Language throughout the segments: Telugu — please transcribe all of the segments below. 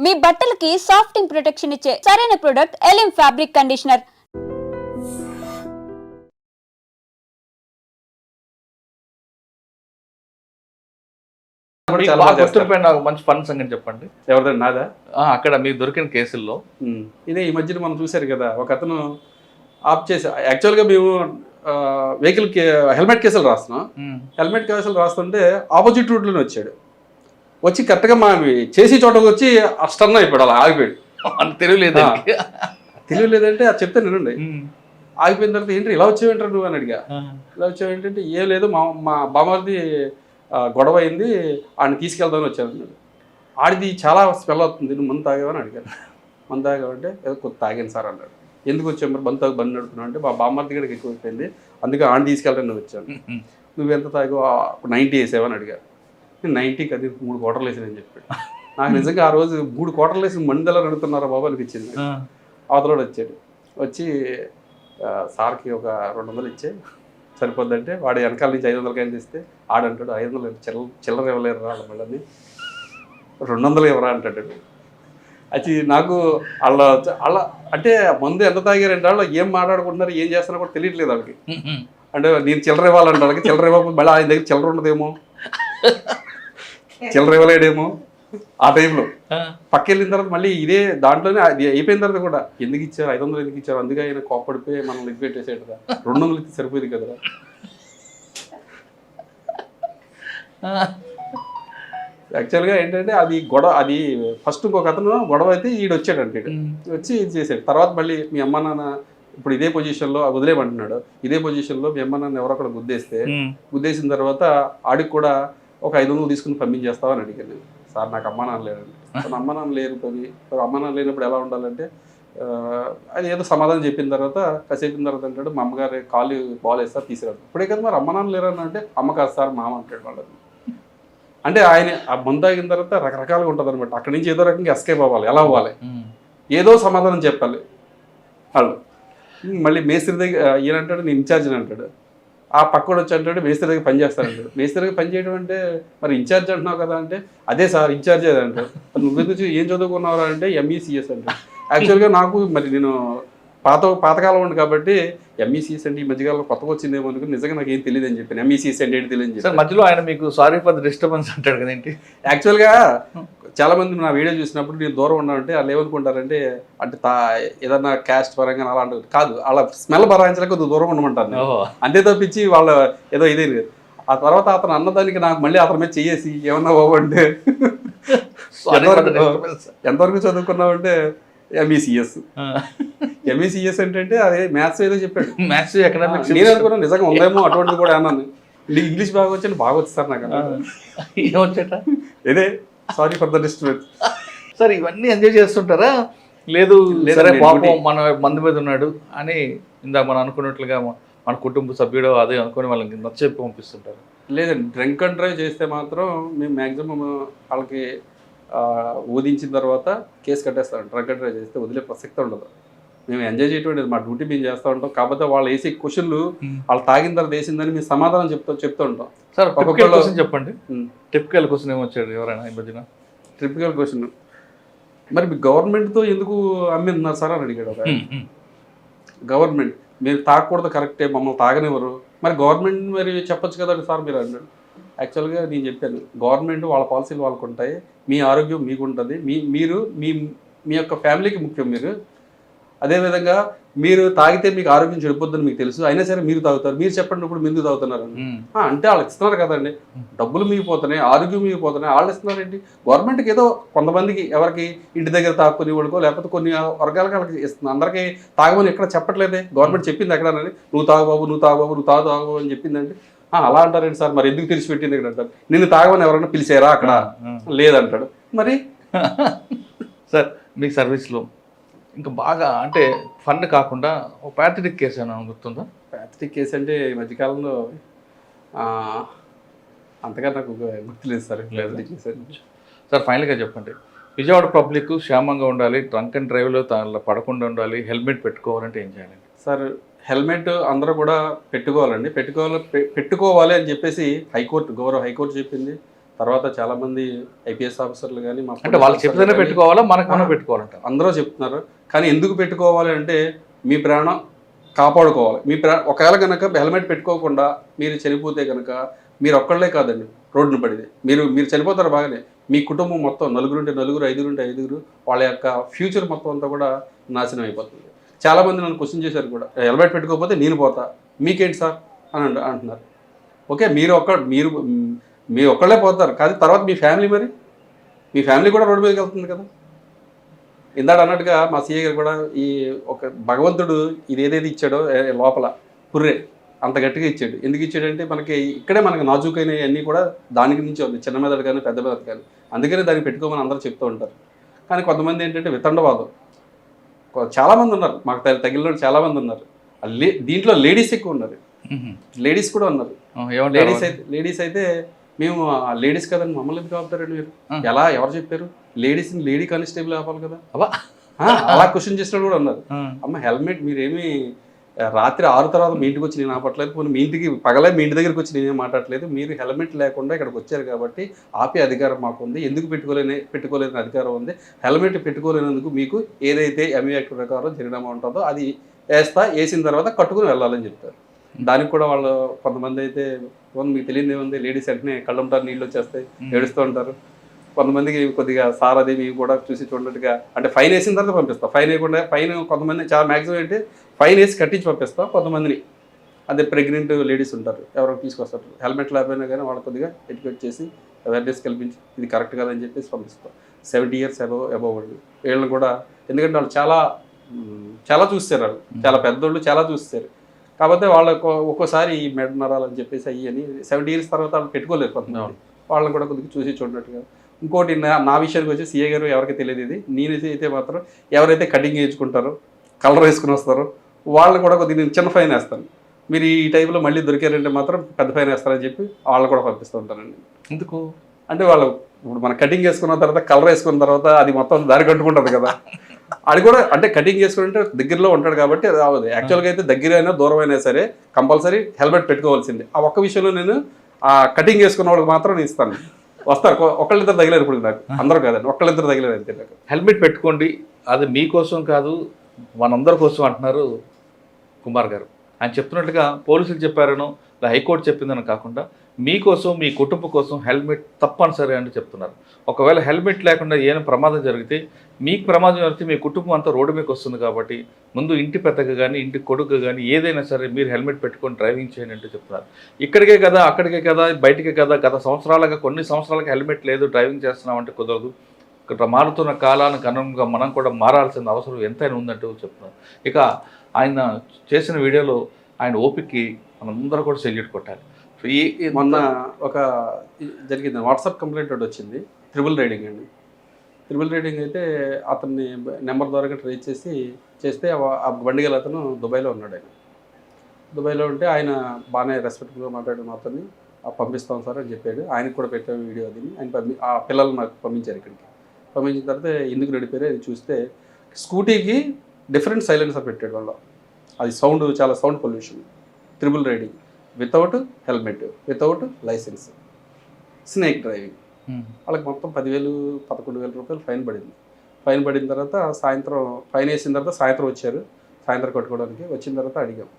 మీ బట్టలకి సాఫ్టింగ్ ప్రొటెక్షన్ ఇచ్చే సరైన ప్రొడక్ట్ ఎలిమ్ ఫ్యాబ్రిక్ కండిషనర్. నాకు మంచి ఫండ్ సంగతి చెప్పండి. ఎవరిదండి? నాదా? అక్కడ మీకు దొరికిన కేసుల్లో ఇదే ఈ మధ్యన మనం చూశారు కదా, ఒక అతను ఆప్ చేసి యాక్చువల్గా మేము వెహికల్ హెల్మెట్ కేసులు రాస్తున్నాం. హెల్మెట్ కేసులు రాస్తుంటే ఆపోజిట్ రూట్లోనే వచ్చాడు. వచ్చి కరెక్ట్గా మా చేసి చోటకు వచ్చి స్టన్ అయిపోయాడు, అలా ఆగిపోయాడు. తెలియలేదు తెలియలేదంటే అది చెప్తే నేనండి. ఆగిపోయిన తర్వాత ఏంటి ఇలా వచ్చావేంటారు నువ్వు అని అడిగా. ఇలా వచ్చావు ఏంటంటే ఏం లేదు, మా బామ్మది గొడవ అయింది, ఆడిని తీసుకెళ్దామని వచ్చాను. ఆడిది చాలా స్మెల్ అవుతుంది, నువ్వు మందు తాగావని అడిగాను. మందు తాగావంటే ఏదో కొత్త తాగాను సార్ అన్నాడు. ఎందుకు వచ్చావు మరి బండి తాగు, బండి నడుపుతున్నావు అంటే మా బామ్మది కూడా ఎక్కువ అయిపోయింది, అందుకే ఆడిని తీసుకెళ్ళడానికి వచ్చాను. నువ్వు ఎంత తాగు? 90 వేసావని అడిగాను. నేను 90 అది 3 క్వార్టర్లు వేసానని చెప్పాడు. నాకు నిజంగా ఆ రోజు 3 క్వార్టర్లు వేసి మందిలా నడుతున్నారా బాబు అనిపించింది. అవతలోడు వచ్చాడు, వచ్చి సార్కి ఒక 200 ఇచ్చే సరిపోద్దంటే వాడు వెనకాల నుంచి 500 కాయలు ఇస్తే ఆడంటాడు 500 చిల్లర ఇవ్వలేరు రా మళ్ళీ 200 ఇవ్వరా అంటాడు. అది నాకు అలా అంటే మందు ఎంత తాగారంటే వాళ్ళు ఏం మాట్లాడుకుంటున్నారు ఏం చేస్తున్నా కూడా తెలియట్లేదు వాళ్ళకి. అంటే నేను చిల్లర ఇవ్వాలంటే వాళ్ళకి చిల్లర ఇవ్వకపోతే మళ్ళీ ఆయన దగ్గర చిల్లర ఉండదేమో, చిల్లర ఇవ్వలేడేమో. ఆ టైంలో పక్క వెళ్ళిన తర్వాత మళ్ళీ ఇదే దాంట్లోనే అయిపోయిన తర్వాత కూడా ఎందుకు ఇచ్చారు 500 ఎందుకు ఇచ్చారు, అందుకే ఆయన కోప్పడిపోయి మనం లిగ్ పెట్టేసేటరా 200 ఇస్తే సరిపోయింది కదరా. యాక్చువల్గా ఏంటంటే అది గొడవ, అది ఫస్ట్ ఇంకొక అతను గొడవ అయితే ఈడు వచ్చాడంటే వచ్చి ఇది చేసాడు. తర్వాత మళ్ళీ మీ అమ్మ నాన్న ఇప్పుడు ఇదే పొజిషన్లో వదిలేమంటున్నాడు, ఇదే పొజిషన్లో మీ అమ్మ నాన్న ఎవరో అక్కడ గుద్దేసిన తర్వాత ఆడికి కూడా ఒక 500 తీసుకుని పంపించేస్తావని అడిగాను. సార్ నాకు అమ్మ నాన్న లేరండి. అమ్మ నాన్న లేరు పని, అమ్మ నాన్న లేనప్పుడు ఎలా ఉండాలంటే అది ఏదో సమాధానం చెప్పిన తర్వాత కాసేపిన తర్వాత అంటాడు మా అమ్మగారు కాలు బాల్ వేస్తారు తీసుకురాడు. ఇప్పుడే కదా మరి అమ్మ నాన్న లేరని అంటే అమ్మ కాదు సార్ మామ అంటాడు వాళ్ళని. అంటే ఆయన ఆ మందు ఆగిన తర్వాత రకరకాలుగా ఉంటుంది అనమాట. అక్కడి నుంచి ఏదో రకంగా ఎస్కేప్ అవ్వాలి, ఎలా అవ్వాలి, ఏదో సమాధానం చెప్పాలి వాళ్ళు. మళ్ళీ మేస్త్రి దగ్గర ఈయనంటాడు నేను ఇన్ఛార్జ్ అని అంటాడు. ఆ పక్కడు వచ్చి అంటాడు మేస్త్రి దగ్గర పని చేస్తానంటాడు. మేస్త్రి దగ్గర పని చేయడం అంటే మరి ఇన్ఛార్జ్ అంటున్నావు కదా అంటే అదే సార్ ఇన్ఛార్జ్ అదే అంటాడు. నువ్వెందుకు ఏం చదువుకున్నావు అంటే ఎంఈసిఎస్ అంటాడు. యాక్చువల్గా నాకు మరి నేను పాతకాలం ఉంది కాబట్టి ఎంఈసిఎస్ అంటే ఈ మధ్యకాలంలో కొత్తగా వచ్చిందేమో అనుకుని నిజంగా నాకు ఏం తెలియదు అని చెప్పాను. ఎంఈసిఎస్ అంటే ఏంటి తెలియదు చెప్పి మధ్యలో ఆయన మీకు సారీ ఫర్ ద డిస్టర్బెన్స్ అంటాడు కదేంటి. యాక్చువల్గా చాలా మంది నా వీడియో చూసినప్పుడు నేను దూరం ఉన్నానంటే వాళ్ళు ఏమనుకుంటారంటే అంటే ఏదన్నా క్యాస్ట్ పరంగా అలాంటి కాదు, వాళ్ళ స్మెల్ భరాయించలేక కొద్దిగా దూరం ఉండమంటారు అంతే తప్పించి వాళ్ళ ఏదో ఇదే. ఆ తర్వాత అతను అన్నదానికి నాకు మళ్ళీ అతని మీద చేసి ఏమన్నా బాబంటే ఎంతవరకు చదువుకున్నావంటే ఎంఈసిఎస్. ఎంఈసిఎస్ అంటే అదే మ్యాథ్స్ ఏదో చెప్పాడు. మ్యాథ్స్ ఎకనామిక్స్ నేను అనుకున్నాను నిజంగా ఉందేమో అటువంటిది కూడా అన్నాను. ఇంగ్లీష్ బాగా వచ్చి బాగా వచ్చి సార్ నాకు ఏమొచ్చేట ఇదే sorry for the disturbance. Sir ఇవన్నీ ఎంజాయ్ చేస్తుంటారా? లేదు సరే పాపం మన మంది మీద ఉన్నాడు అని ఇందాక మనం అనుకున్నట్లుగా మన కుటుంబ సభ్యుడు అదే అనుకుని వాళ్ళకి నచ్చేపి పంపిస్తుంటారు? లేదండి, డ్రింక్ అండ్ డ్రైవ్ చేస్తే మాత్రం మేము మ్యాక్సిమం వాళ్ళకి ఊదించిన తర్వాత కేసు కట్టేస్తాం. డ్రంక్ అండ్ డ్రైవ్ చేస్తే వదిలే ప్రసక్తి ఉండదు. మేము ఎంజాయ్ చేయటం మా డ్యూటీ మేము చేస్తూ ఉంటాం. కాకపోతే వాళ్ళు వేసే క్వశ్చన్లు వాళ్ళు తాగిన తర్వాత వేసిందని మేము సమాధానం చెప్తూ ఉంటాం. సార్ ఒక్కొక్క క్వశ్చన్ చెప్పండి. టిపికల్ క్వశ్చన్ ఏమొచ్చాడు ఎవరైనా ఈ మధ్యన? టిపికల్ క్వశ్చన్ మరి మీ గవర్నమెంట్తో ఎందుకు అమ్మిస్తున్నారు సార్ అని అడిగాడు. గవర్నమెంట్ మీరు తాగకూడదు కరెక్టే, మమ్మల్ని తాగనివ్వరు, మరి గవర్నమెంట్ మరి చెప్పొచ్చు కదండి సార్ మీరు అన్నాడు. యాక్చువల్గా నేను చెప్పాను గవర్నమెంట్ వాళ్ళ పాలసీలు వాళ్ళకు ఉంటాయి, మీ ఆరోగ్యం మీకు ఉంటుంది, మీరు మీ యొక్క ఫ్యామిలీకి ముఖ్యం. మీరు అదేవిధంగా మీరు తాగితే మీకు ఆరోగ్యం చెడిపోద్దని మీకు తెలుసు, అయినా సరే మీరు తాగుతారు, మీరు చెప్పండి ఇప్పుడు మీరు తాగుతున్నారు అంటే వాళ్ళు ఇస్తున్నారు కదండి, డబ్బులు మిగిపోతున్నాయి, ఆరోగ్యం మిగిపోతున్నాయి, వాళ్ళు ఇస్తున్నారండి. గవర్నమెంట్కి ఏదో కొంతమందికి ఎవరికి ఇంటి దగ్గర తాక్కుని వాళ్ళకో లేకపోతే కొన్ని వర్గాలకు వాళ్ళకి ఇస్తుంది, అందరికీ తాగమని ఎక్కడ చెప్పట్లేదే. గవర్నమెంట్ చెప్పింది ఎక్కడనని నువ్వు తాగు బాబు నువ్వు తాగు బాబు నువ్వు తాగు అని చెప్పిందండి. అలా అంటారండి సార్, మరి ఎందుకు తెలిసిపెట్టింది ఇక్కడ అంటారు. నిన్ను తాగమని ఎవరైనా పిలిచారా అక్కడ? లేదంటాడు. మరి సార్ మీ సర్వీస్లో ఇంకా బాగా అంటే ఫండ్ కాకుండా ఒక ప్యాథటిక్ కేసు ఏమైనా గుర్తుందా? ప్యాథటిక్ కేసు అంటే ఈ మధ్యకాలంలో అంతగా నాకు గుర్తులేదు సార్. ప్యాథటిక్ కేసు సార్ ఫైనల్గా చెప్పండి, విజయవాడ పబ్లిక్ క్షేమంగా ఉండాలి, డ్రంక్ అండ్ డ్రైవ్లో పడకుండా ఉండాలి, హెల్మెట్ పెట్టుకోవాలంటే ఏం చేయాలి సార్? హెల్మెట్ అందరూ కూడా పెట్టుకోవాలండి, పెట్టుకోవాలి అని చెప్పేసి గౌరవ హైకోర్టు చెప్పింది, తర్వాత చాలామంది ఐపీఎస్ ఆఫీసర్లు కానీ మా అంటే వాళ్ళు చెప్తేనే పెట్టుకోవాలా, మనకు మనం పెట్టుకోవాలంట. అందరూ చెప్తున్నారు. కానీ ఎందుకు పెట్టుకోవాలి అంటే మీ ప్రాణం కాపాడుకోవాలి. మీ ఒకవేళ కనుక హెల్మెట్ పెట్టుకోకుండా మీరు చనిపోతే కనుక మీరు ఒక్కళ్ళే కాదండి రోడ్డును పడితే మీరు చనిపోతారు బాగానే, మీ కుటుంబం మొత్తం నలుగురుంటే నలుగురు, ఐదుగురుంటే ఐదుగురు, వాళ్ళ యొక్క ఫ్యూచర్ మొత్తం అంతా కూడా నాశనం అయిపోతుంది. చాలామంది నన్ను క్వశ్చన్ చేశారు కూడా, హెల్మెట్ పెట్టుకోకపోతే నేను పోతా, మీకేంటి సార్ అని అంటున్నారు. ఓకే, మీరు ఒక్కళ్ళే పోతారు, కానీ తర్వాత మీ ఫ్యామిలీ, మరి మీ ఫ్యామిలీ కూడా రోడ్డు మీదకి వెళ్తుంది కదా. ఇందాక అన్నట్టుగా మా సీఏ గారు కూడా ఈ ఒక భగవంతుడు ఇది ఏదైతే ఇచ్చాడో లోపల పుర్రే అంత గట్టిగా ఇచ్చాడు. ఎందుకు ఇచ్చాడంటే మనకి ఇక్కడే మనకి నాజూకైన అన్నీ కూడా దానికి నుంచి ఉంది, చిన్న మెదడు కానీ పెద్ద మెదడు కానీ. అందుకనే దాన్ని పెట్టుకోమని అందరూ చెప్తూ ఉంటారు. కానీ కొంతమంది ఏంటంటే వితండవాదం, చాలామంది ఉన్నారు, మాకు తగిలిన చాలామంది ఉన్నారు. దీంట్లో లేడీస్ ఎక్కువ ఉన్నారు, లేడీస్ కూడా ఉన్నారు. లేడీస్ అయితే మేము లేడీస్ కదండి, మమ్మల్ని ఎందుకు ఆపుతారండి మీరు, ఎవరు చెప్పారు, లేడీస్ని లేడీ కానిస్టేబుల్ ఆపాలి కదా, అలా క్వశ్చన్ చేసిన కూడా ఉన్నారు. అమ్మ హెల్మెట్ మీరేమి రాత్రి 6 తర్వాత మీ ఇంటికి వచ్చి నేను ఆపట్లేదు, పోనీ మీ ఇంటికి పగలే మీ ఇంటి దగ్గరికి వచ్చి నేనేం మాట్లాడలేదు. మీరు హెల్మెట్ లేకుండా ఇక్కడికి వచ్చారు కాబట్టి ఆపే అధికారం మాకు ఉంది, ఎందుకు పెట్టుకోలేని అధికారం ఉంది. హెల్మెట్ పెట్టుకోలేనందుకు మీకు ఏదైతే ఎంఈ యాక్ట్ ప్రకారం జరిగినమా ఉంటుందో అది వేసిన తర్వాత కట్టుకుని వెళ్ళాలని చెప్తారు. దానికి కూడా వాళ్ళు కొంతమంది అయితే మీకు తెలియదు ఏముంది, లేడీస్ వెంటనే కళ్ళంటారు, నీళ్ళు వచ్చేస్తాయి, ఏడుస్తూ ఉంటారు. కొంతమందికి కొద్దిగా సార్ అది మీకు కూడా చూసి చూడట్టుగా అంటే ఫైన్ వేసిన తర్వాత పంపిస్తాం, ఫైన్ వేయకుండా కొంతమంది చాలా మ్యాక్సిమం ఏంటి ఫైన్ వేసి కట్టించి పంపిస్తాం. కొంతమందిని అదే ప్రెగ్నెంట్ లేడీస్ ఉంటారు, ఎవరో తీసుకొస్తారు, హెల్మెట్ లేకపోయినా కానీ వాళ్ళు కొద్దిగా ఎడ్యుకేట్ చేసి అవేర్నెస్ కల్పించి ఇది కరెక్ట్ కాదని చెప్పేసి పంపిస్తాం. 70 years అబవ్ వాళ్ళు వీళ్ళని కూడా, ఎందుకంటే వాళ్ళు చాలా చూస్తారు, వాళ్ళు చాలా పెద్దోళ్ళు చాలా చూస్తారు కాబట్టి వాళ్ళకు ఒక్కోసారి ఈ మెడ నరాలని చెప్పేసి అయ్యి 70 years తర్వాత వాళ్ళు పెట్టుకోలేరు కొంతమంది, వాళ్ళని కూడా కొద్దిగా చూసి చూడనట్టుగా. ఇంకోటి నా విషయానికి వచ్చి సీఏ గారు ఎవరికి తెలియదు ఇది, నేనైతే అయితే మాత్రం ఎవరైతే కటింగ్ వేయించుకుంటారో కలర్ వేసుకుని వస్తారో వాళ్ళని కూడా కొద్దిగా నేను చిన్న ఫైన్ వేస్తాను, మీరు ఈ టైంలో మళ్ళీ దొరికారంటే మాత్రం పెద్ద ఫైన్ వేస్తారని చెప్పి వాళ్ళు కూడా పంపిస్తూ ఉంటానండి. ఎందుకు అంటే వాళ్ళు ఇప్పుడు మన కటింగ్ వేసుకున్న తర్వాత కలర్ వేసుకున్న తర్వాత అది మొత్తం దారి కట్టుకుంటుంది కదా, అది కూడా అంటే కటింగ్ చేసుకుంటే దగ్గరలో ఉంటాడు కాబట్టి అది అవ్వదు. యాక్చువల్గా అయితే దగ్గర అయినా దూరం అయినా సరే కంపల్సరీ హెల్మెట్ పెట్టుకోవాల్సిందే. ఆ ఒక్క విషయంలో నేను ఆ కటింగ్ వేసుకున్న వాళ్ళకి మాత్రం నేను ఇస్తాను. వస్తారు ఒకళ్ళిద్దరు తగిలేరు, ఇప్పుడు నాకు అందరూ కాదండి, ఒకళ్ళిద్దరు తగిలేరు అంతే. నాకు హెల్మెట్ పెట్టుకోండి, అది మీకోసం కాదు మనందరి కోసం అంటున్నారు కుమార్ గారు. ఆయన చెప్తున్నట్టుగా పోలీసులు చెప్పారనో హైకోర్టు చెప్పిందని కాకుండా మీకోసం మీ కుటుంబం కోసం హెల్మెట్ తప్పనిసరి అని చెప్తున్నారు. ఒకవేళ హెల్మెట్ లేకుండా ఏమైనా ప్రమాదం జరిగితే మీకు ప్రమాదం జరిగితే మీ కుటుంబం అంతా రోడ్డు మీకు వస్తుంది కాబట్టి ముందు ఇంటి పెద్దగా కానీ ఇంటి కొడుకు కానీ ఏదైనా సరే మీరు హెల్మెట్ పెట్టుకొని డ్రైవింగ్ చేయండి అంటే చెప్తున్నారు. ఇక్కడికే కదా అక్కడికే కదా బయటికే కదా, గత సంవత్సరాలుగా కొన్ని సంవత్సరాలకి హెల్మెట్ లేదు డ్రైవింగ్ చేస్తున్నామంటే కుదరదు. ఇక్కడ మారుతున్న కాలానికి అనుగుణంగా మనం కూడా మారాల్సిన అవసరం ఎంతైనా ఉందంటూ చెప్తున్నారు. ఇక ఆయన చేసిన వీడియోలో ఆయన ఓపికకి మనందరూ కూడా సెల్యూట్ కొట్టాలి. మొన్న ఒక జరిగింది వాట్సాప్ కంప్లైంట్ ఒకటి వచ్చింది, ట్రిపుల్ రైడింగ్ అండి. ట్రిపుల్ రైడింగ్ అయితే అతన్ని నెంబర్ ద్వారా ట్రేస్ చేస్తే ఆ బండి గల అతను దుబాయ్లో ఉన్నాడు. ఆయన దుబాయ్లో ఉంటే ఆయన బాగానే రెస్పెక్ట్గా మాట్లాడిన అతన్ని పంపిస్తాం సార్ అని చెప్పాడు. ఆయనకు కూడా పెట్టాము వీడియో. అది ఆయన ఆ పిల్లలు నాకు పంపించారు ఇక్కడికి. పంపించిన తర్వాత ఎందుకు నడిపారు అది చూస్తే స్కూటీకి డిఫరెంట్ సైలెన్సర్ పెట్టాడు వాళ్ళు. అది చాలా sound pollution. Triple riding without helmet, without license, snake driving. వాళ్ళకి మొత్తం 10,000-11,000 రూపాయలు ఫైన్ పడింది. ఫైన్ పడిన తర్వాత ఫైన్ వేసిన తర్వాత సాయంత్రం వచ్చారు, సాయంత్రం కట్టుకోవడానికి. వచ్చిన తర్వాత అడిగాం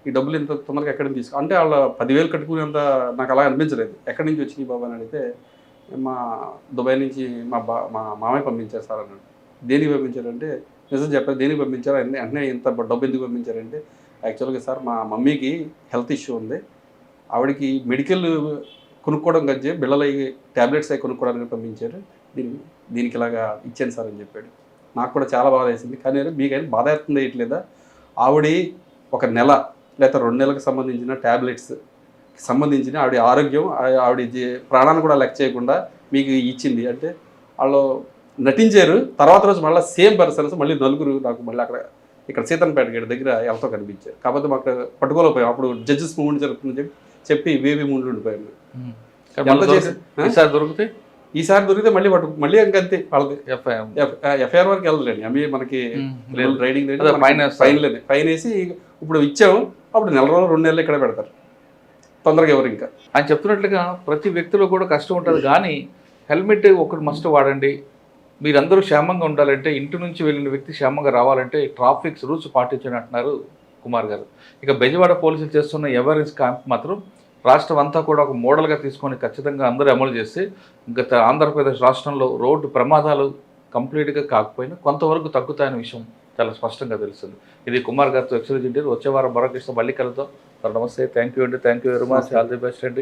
ఈ డబ్బులు ఇంత తొందరగా ఎక్కడి నుంచి తీసుకో అంటే వాళ్ళ 10,000 కట్టుకునేంత నాకు అలా అనిపించలేదు. ఎక్కడి నుంచి వచ్చినాయి బాబా అని అడిగితే మా దుబాయ్ నుంచి మా మామయ్య పంపించారు సార్ అన్నాడు. దేనికి పంపించారంటే నిజం చెప్పారు, దేనికి పంపించారు వెంటనే ఇంత డబ్బు ఎందుకు పంపించారంటే యాక్చువల్గా సార్ మా మమ్మీకి హెల్త్ ఇష్యూ ఉంది, ఆవిడకి మెడికల్ కొనుక్కోవడం కంటే బిళ్ళలు ట్యాబ్లెట్స్ అవి కొనుక్కోవడానికి పంపించారు, దీనికి ఇలాగా ఇచ్చాను సార్ అని చెప్పాడు. నాకు కూడా చాలా బాధ వేసింది. కానీ మీకైనా బాధ వేస్తుంది వేయట్లేదా, ఆవిడ ఒక నెల లేదా 2 నెలలకు సంబంధించిన ట్యాబ్లెట్స్ సంబంధించిన ఆవిడ ఆరోగ్యం ఆవిడ ప్రాణాన్ని కూడా లెక్క చేయకుండా మీకు ఇచ్చింది అంటే వాళ్ళు నటించారు. తర్వాత రోజు మళ్ళీ సేమ్ పర్సన్స్ మళ్ళీ నలుగురు నాకు మళ్ళీ ఇక్కడ సీతన్పేట గేట్ దగ్గర ఎవరితో కనిపించారు. కాకపోతే మాకు పట్టుకోలేకపోయాం. అప్పుడు జడ్జెస్ మూమెంట్ జరుగుతుందని చెప్పి వేవి మూమెంట్ ఉండిపోయాను. ఈసారి దొరికితే మళ్ళీ ఇంకంతే వాళ్ళది ఎఫ్ఐఆర్ వరకు వెళ్ళలేండి. అవి మనకి రైడింగ్ ఫైన్ వేసి ఇప్పుడు ఇచ్చాము, అప్పుడు 1 నెల రోజులు 2 నెలలు ఇక్కడ పెడతారు. తొందరగా ఎవరు ఇంకా ఆయన చెప్తున్నట్లుగా ప్రతి వ్యక్తిలో కూడా కష్టం ఉంటుంది, కానీ హెల్మెట్ ఒకటి మస్ట్ వాడండి. మీరందరూ క్షేమంగా ఉండాలంటే, ఇంటి నుంచి వెళ్ళిన వ్యక్తి క్షేమంగా రావాలంటే ట్రాఫిక్ రూల్స్ పాటించండి అంటున్నారు కుమార్ గారు. ఇక బెజవాడ పోలీసులు చేస్తున్న అవేర్నెస్ క్యాంప్ మాత్రం రాష్ట్రం అంతా కూడా ఒక మోడల్గా తీసుకొని ఖచ్చితంగా అందరూ అమలు చేస్తే గత ఆంధ్రప్రదేశ్ రాష్ట్రంలో రోడ్డు ప్రమాదాలు కంప్లీట్గా కాకపోయినా కొంతవరకు తగ్గుతాయనే విషయం చాలా స్పష్టంగా తెలుస్తుంది. ఇది కుమార్ గారితో ఎక్స్క్లూజివ్ ఇంటర్వ్యూ. వచ్చే వారం మరొక మళ్ళీ కలుద్దాం. నమస్తే, థ్యాంక్ యూ అండి, thank you very much, all the best అండి.